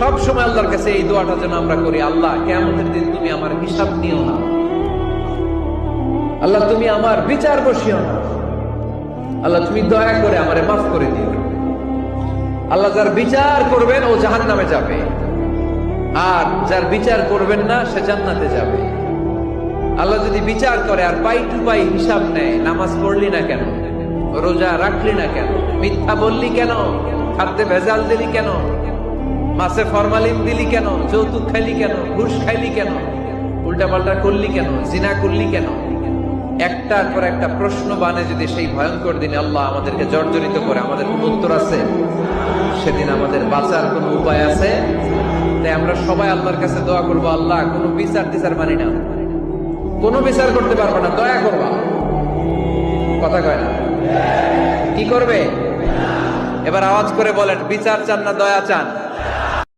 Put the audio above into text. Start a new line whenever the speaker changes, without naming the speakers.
সব সময় আল্লাহর কাছে এই দোয়াটা যেন আমরা করি, আল্লাহ কিয়ামতের দিন তুমি আমার হিসাব নিও না, আল্লাহ তুমি আমার বিচার বসিও না, আল্লাহ তুমি দয়া করে আমারে মাফ করে দিও। আল্লাহ যার বিচার করবেন ও জাহান্নামে যাবে, আর যার বিচার করবেন না সে জান্নাতে যাবে। আল্লাহ যদি বিচার করে আর পাই টু পাই হিসাব নেয়, নামাজ পড়লি না কেন, রোজা রাখলি না কেন, মিথ্যা বললি কেন, খাদ্যে ভেজাল দিলি কেন, মাছে ফরমালিন দিলি কেন, যৌতুক খাইলি কেন, ঘুষ খাইলি কেন, উল্টাপাল্টা করলি কেন, জিনা করলি কেন, একটার পর একটা প্রশ্ন বানে যদি সেই ভয়ঙ্কর দিনে আল্লাহ আমাদেরকে জর্জরিত করে, আমাদের কোন উত্তর আছে? সেদিন আমাদের বাঁচার কোন উপায় আছে? তাই আমরা সবাই আল্লাহর কাছে দোয়া করবো, আল্লাহ কোনো বিচার টিচার মানি না, কোনো বিচার করতে পারবো না, দয়া করবা। কথা কয় না? কি করবে? এবার আওয়াজ করে বলেন, বিচার চান না দয়া চান?